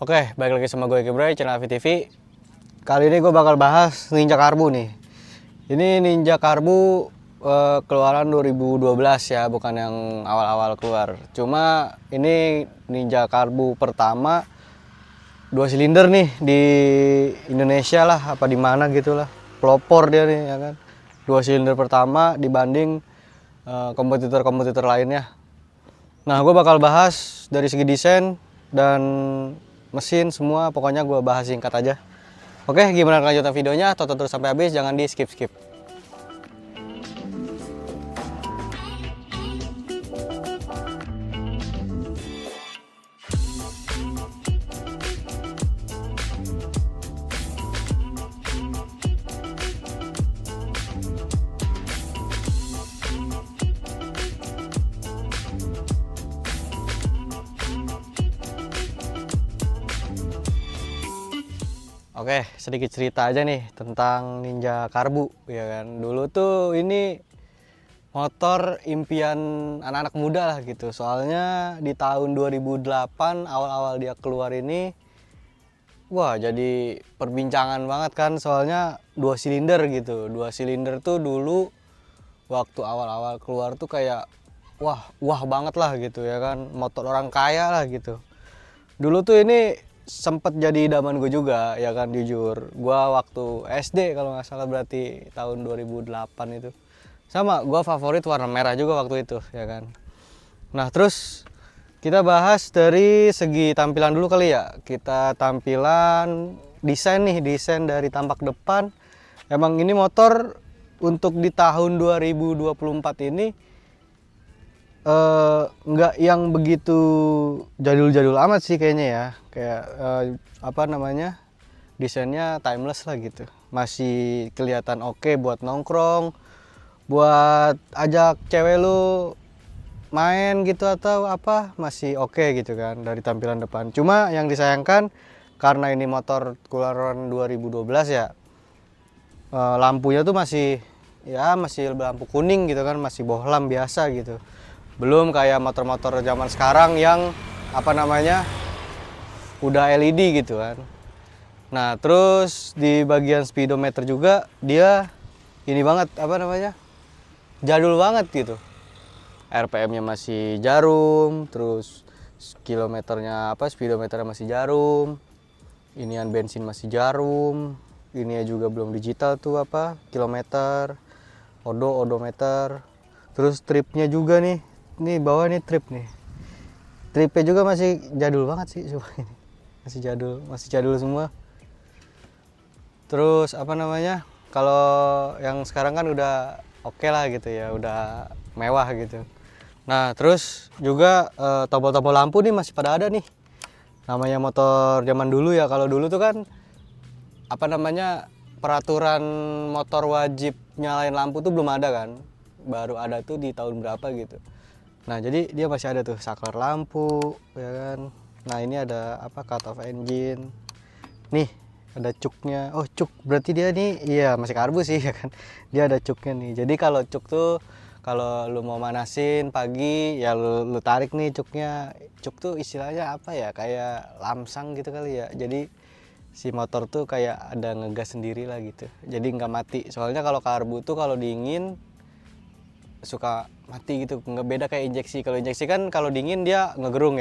Oke, balik lagi sama gue Kibray, channel AVTV. Kali ini gue bakal bahas Ninja Karbu nih. Ini Ninja Karbu keluaran 2012 ya, bukan yang awal-awal keluar. Cuma ini Ninja Karbu pertama 2 silinder nih di Indonesia lah, apa di mana gitu lah. Pelopor dia nih ya kan. 2 silinder pertama dibanding kompetitor-kompetitor lainnya. Nah, gue bakal bahas dari segi desain dan mesin semua, pokoknya gue bahas singkat aja. Oke, gimana kelanjutan videonya? Tonton terus sampai habis, jangan di skip-skip. Oke, sedikit cerita aja nih tentang Ninja Karbu ya kan. Dulu tuh ini motor impian anak-anak muda lah gitu. Soalnya di tahun 2008 awal-awal dia keluar ini, wah jadi perbincangan banget kan. Soalnya 2 silinder gitu. 2 silinder tuh dulu waktu awal-awal keluar tuh kayak wah banget lah gitu ya kan. Motor orang kaya lah gitu. Dulu tuh ini sempet jadi idaman gue juga ya kan, jujur. Gua waktu SD kalau nggak salah, berarti tahun 2008 itu. Sama, gua favorit warna merah juga waktu itu ya kan. Nah, terus kita bahas dari segi tampilan dulu kali ya. Kita tampilan desain nih, desain dari tampak depan. Emang ini motor untuk di tahun 2024 ini nggak yang begitu jadul-jadul amat sih kayaknya ya. Kayak apa namanya, desainnya timeless lah gitu. Masih kelihatan oke buat nongkrong, buat ajak cewek lu main gitu atau apa, masih oke gitu kan dari tampilan depan. Cuma yang disayangkan karena ini motor keluaran 2012 ya, lampunya tuh masih lampu kuning gitu kan, masih bohlam biasa gitu. Belum kayak motor-motor zaman sekarang yang apa namanya udah LED gitu kan. Nah, terus di bagian speedometer juga dia ini banget, apa namanya, jadul banget gitu. RPM-nya masih jarum, terus kilometernya speedometernya masih jarum, inian bensin masih jarum, ini juga belum digital tuh kilometer, odometer. Terus tripnya juga nih bawah nih tripnya juga masih jadul banget sih coba ini. Masih jadul semua. Terus apa namanya, kalau yang sekarang kan udah oke lah gitu ya, udah mewah gitu. Nah, terus juga tombol-tombol lampu nih masih pada ada nih. Namanya motor zaman dulu ya. Kalau dulu tuh kan apa namanya, peraturan motor wajib nyalain lampu tuh belum ada kan. Baru ada tuh di tahun berapa gitu. Nah, jadi dia masih ada tuh saklar lampu ya kan. Nah, ini ada cut off engine. Nih, ada cuknya. Oh, cuk. Berarti dia nih iya masih karbu sih ya kan. Dia ada cuknya nih. Jadi kalau cuk tuh kalau lu mau manasin pagi ya lu tarik nih cuknya. Cuk tuh istilahnya apa ya? Kayak lamsang gitu kali ya. Jadi si motor tuh kayak ada ngegas sendiri lah gitu. Jadi nggak mati. Soalnya kalau karbu tuh kalau dingin suka mati gitu, nggak beda kayak injeksi. Kalau injeksi kan kalau dingin dia ngegerung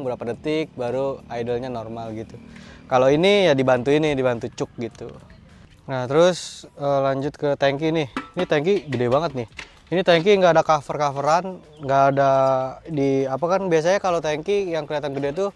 berapa detik baru idle-nya normal gitu. Kalau ini ya dibantu cuk gitu. Nah, terus lanjut ke tangki nih. Ini tangki gede banget nih. Ini tangki nggak ada cover-coveran, nggak ada di apa kan biasanya kalau tangki yang kelihatan gede tuh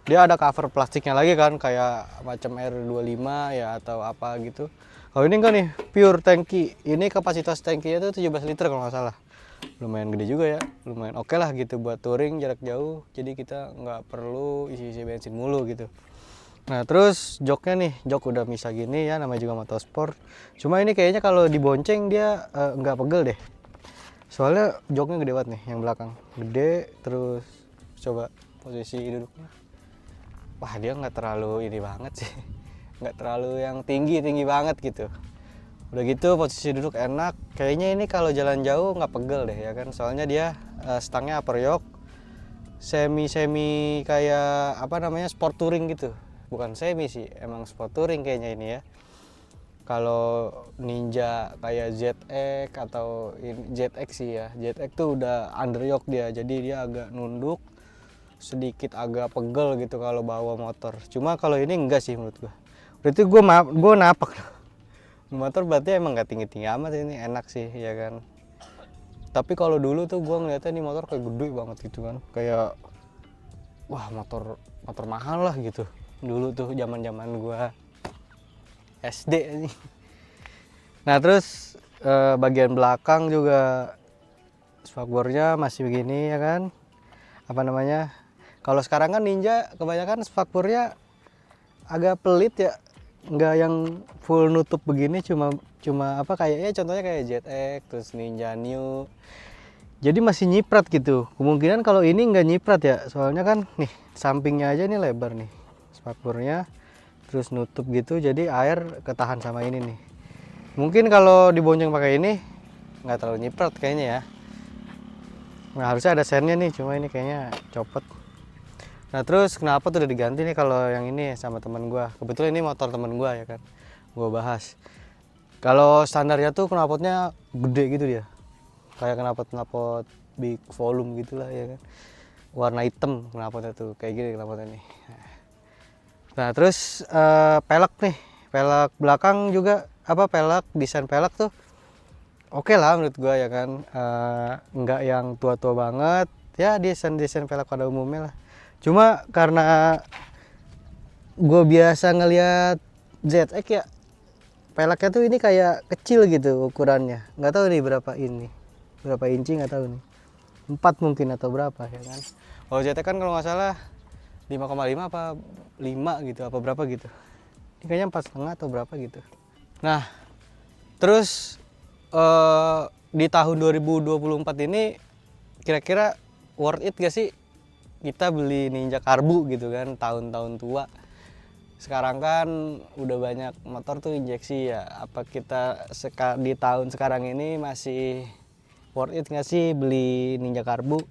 dia ada cover plastiknya lagi kan, kayak macam R25 ya atau apa gitu. Kalau ini enggak nih, pure tangki. Ini kapasitas tangkinya tuh 17 liter kalau nggak salah. Lumayan gede juga ya, lumayan oke lah gitu buat touring jarak jauh. Jadi kita nggak perlu isi-isi bensin mulu gitu. Nah, terus joknya nih, jok udah misah gini ya, namanya juga motorsport. Cuma ini kayaknya kalau dibonceng dia nggak pegel deh. Soalnya joknya gede banget nih yang belakang. Gede, terus coba posisi duduknya. Wah, dia nggak terlalu ini banget sih. Nggak terlalu yang tinggi banget gitu. Udah gitu posisi duduk enak. Kayaknya ini kalau jalan jauh nggak pegel deh ya kan. Soalnya dia stangnya upper yoke, semi kayak apa namanya, sport touring gitu. Bukan semi sih, emang sport touring kayaknya ini ya. Kalau Ninja kayak ZX atau ZX sih ya, ZX tuh udah underyoke dia, jadi dia agak nunduk, sedikit agak pegel gitu kalau bawa motor. Cuma kalau ini enggak sih menurut gua. Berarti gua napak motor, berarti emang nggak tinggi-tinggi amat, ini enak sih ya kan. Tapi kalau dulu tuh gua ngeliatnya nih motor kayak gede banget gitu kan, kayak wah motor mahal lah gitu dulu tuh, zaman gua SD nih. Nah terus bagian belakang juga spakbornya masih begini ya kan, apa namanya, kalau sekarang kan Ninja kebanyakan spakbornya agak pelit ya, nggak yang full nutup begini, cuma apa kayaknya, contohnya kayak ZX terus Ninja New, jadi masih nyiprat gitu. Kemungkinan kalau ini nggak nyiprat ya, soalnya kan nih sampingnya aja nih lebar nih spakbornya, terus nutup gitu, jadi air ketahan sama ini nih. Mungkin kalau dibonceng pakai ini nggak terlalu nyiprat kayaknya ya. Nah harusnya ada sennya nih, cuma ini kayaknya copot. Nah terus kenapa tuh udah diganti nih kalau yang ini sama teman gua. Kebetulan ini motor teman gua ya kan, gua bahas. Kalau standarnya tuh knalpotnya gede gitu dia, kayak knalpot big volume gitulah ya kan, warna hitam knalpotnya tuh, kayak gini knalpotnya nih. Nah terus pelek nih, pelek belakang juga apa, pelek desain pelek tuh oke lah menurut gua ya kan, nggak yang tua-tua banget ya, desain pelek pada umumnya lah. Cuma karena gue biasa ngelihat ZX ya, peleknya tuh ini kayak kecil gitu ukurannya, nggak tahu nih berapa inci, nggak tahu nih, 4 mungkin atau berapa ya kan. Kalau ZX kan kalau nggak salah 5,5 apa 5 gitu, apa berapa gitu, ini kayaknya 4,5 atau berapa gitu. Nah terus di tahun 2024 ini kira-kira worth it gak sih kita beli Ninja Karbu gitu kan, tahun-tahun tua. Sekarang kan udah banyak motor tuh injeksi ya, apa kita di tahun sekarang ini masih worth it gak sih beli Ninja Karbu?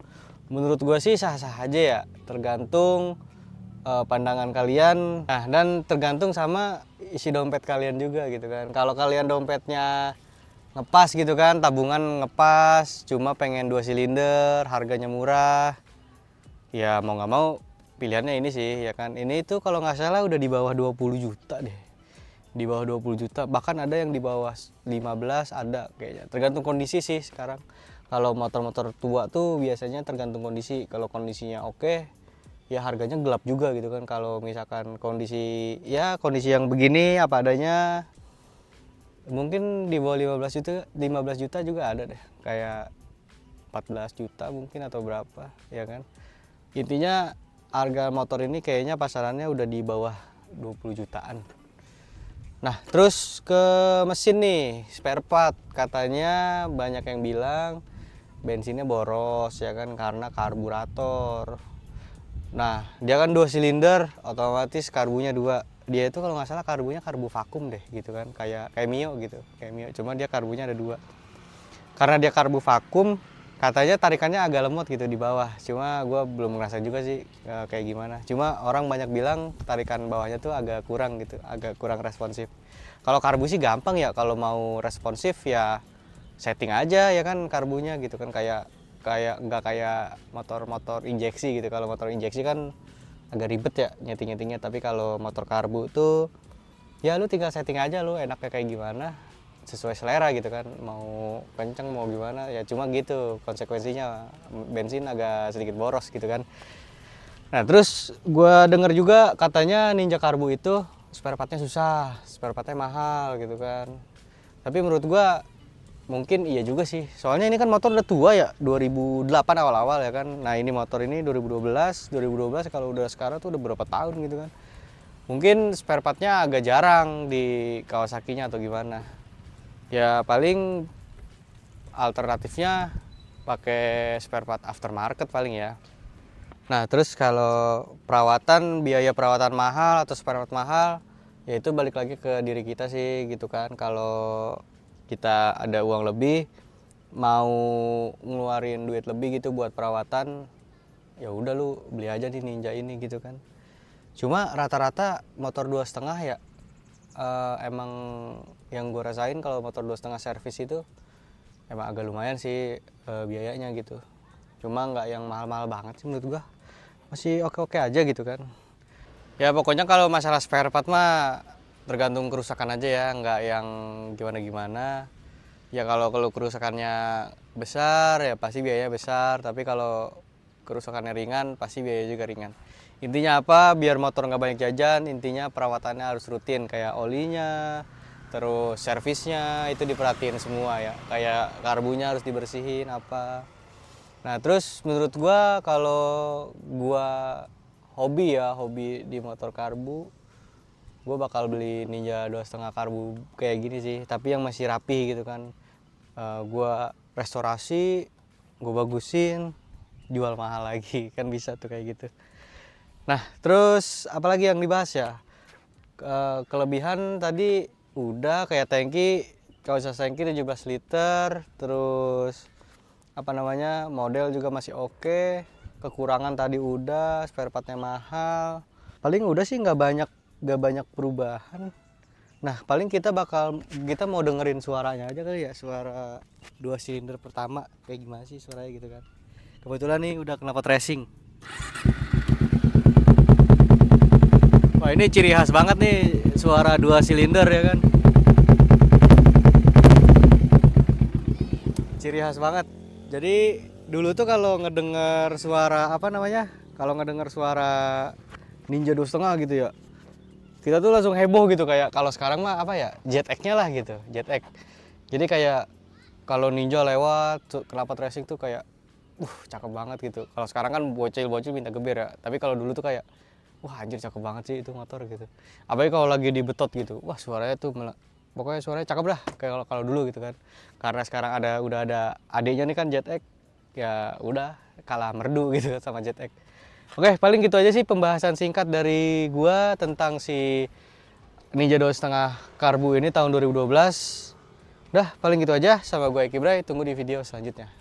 Menurut gue sih sah-sah aja ya, tergantung pandangan kalian, nah dan tergantung sama isi dompet kalian juga gitu kan. Kalau kalian dompetnya ngepas gitu kan, tabungan ngepas, cuma pengen 2 silinder, harganya murah, ya mau nggak mau pilihannya ini sih ya kan. Ini tuh kalau nggak salah udah di bawah 20 juta deh, di bawah 20 juta, bahkan ada yang di bawah 15 ada kayaknya, tergantung kondisi sih sekarang. Kalau motor-motor tua tuh biasanya tergantung kondisi, kalau kondisinya oke ya harganya gelap juga gitu kan. Kalau misalkan kondisi yang begini apa adanya, mungkin di bawah 15 juta juga ada deh, kayak 14 juta mungkin atau berapa ya kan. Intinya harga motor ini kayaknya pasarannya udah di bawah 20 jutaan. Nah terus ke mesin nih, spare part, katanya banyak yang bilang bensinnya boros ya kan, karena karburator. Nah dia kan 2 silinder, otomatis karbunya 2. Dia itu kalau nggak salah karbunya karbu vakum deh gitu kan, kayak Mio gitu, kayak Mio, cuma dia karbunya ada 2. Karena dia karbu vakum, katanya tarikannya agak lemot gitu di bawah, cuma gue belum ngerasa juga sih kayak gimana. Cuma orang banyak bilang tarikan bawahnya tuh agak kurang gitu, agak kurang responsif. Kalau karbu sih gampang ya, kalau mau responsif ya setting aja ya kan karbunya gitu kan, kayak nggak kayak motor injeksi gitu. Kalau motor injeksi kan agak ribet ya nyeting-nyetingnya, tapi kalau motor karbu tuh ya lu tinggal setting aja lu enaknya kayak gimana, sesuai selera gitu kan, mau kenceng mau gimana ya, cuma gitu konsekuensinya bensin agak sedikit boros gitu kan. Nah terus gue denger juga katanya Ninja Karbu itu spare partnya susah, spare partnya mahal gitu kan. Tapi menurut gue mungkin iya juga sih, soalnya ini kan motor udah tua ya, 2008 awal-awal ya kan. Nah ini motor ini 2012 kalau udah sekarang tuh udah berapa tahun gitu kan. Mungkin spare partnya agak jarang di Kawasaki-nya atau gimana. Ya paling alternatifnya pakai spare part aftermarket paling ya. Nah terus kalau perawatan, biaya perawatan mahal atau spare part mahal, ya itu balik lagi ke diri kita sih gitu kan. Kalau kita ada uang lebih, mau ngeluarin duit lebih gitu buat perawatan, ya udah lu beli aja nih Ninja ini gitu kan. Cuma rata-rata motor 2,5 ya emang yang gue rasain kalau motor 2,5 servis itu emang agak lumayan sih biayanya gitu. Cuma nggak yang mahal-mahal banget sih menurut gue, masih oke-oke aja gitu kan. Ya pokoknya kalau masalah spare part mah tergantung kerusakan aja ya, nggak yang gimana-gimana. Ya kalau kerusakannya besar ya pasti biayanya besar, tapi kalau kerusakannya ringan pasti biaya juga ringan. Intinya apa, biar motor nggak banyak jajan, intinya perawatannya harus rutin, kayak olinya, terus servisnya itu diperhatiin semua ya, kayak karbunya harus dibersihin apa. Nah terus menurut gua kalau gua hobi di motor karbu, gua bakal beli Ninja 2,5 karbu kayak gini sih, tapi yang masih rapi gitu kan. Gua restorasi, gua bagusin, jual mahal lagi kan bisa tuh kayak gitu. Nah terus apalagi yang dibahas ya, kelebihan tadi udah kayak tangki, kapasitas tangki 17 liter, terus apa namanya, model juga masih oke. Kekurangan tadi udah, spare partnya mahal, paling udah sih, nggak banyak perubahan. Nah paling kita mau dengerin suaranya aja kali ya, suara 2 silinder pertama kayak gimana sih suaranya gitu kan. Kebetulan nih udah knalpot racing. Wah ini ciri khas banget nih suara 2 silinder ya kan, ciri khas banget. Jadi dulu tuh kalau ngedenger suara apa namanya, kalau ngedenger suara Ninja 2,5 gitu ya, kita tuh langsung heboh gitu. Kayak kalau sekarang mah apa ya, JetX-nya lah gitu, JetX. Jadi kayak kalau Ninja lewat knalpot racing tuh kayak cakep banget gitu. Kalau sekarang kan bocil-bocil minta geber ya, tapi kalau dulu tuh kayak wah anjir cakep banget sih itu motor gitu. Apalagi kalau lagi dibetot gitu, wah suaranya tuh pokoknya suaranya cakep dah kayak kalau dulu gitu kan. Karena sekarang udah ada adiknya nih kan JetX, ya udah kalah merdu gitu sama JetX. Oke, paling gitu aja sih pembahasan singkat dari gua tentang si Ninja 2,5 karbu ini tahun 2012. Udah, paling gitu aja. Sama gue Eki Bray, tunggu di video selanjutnya.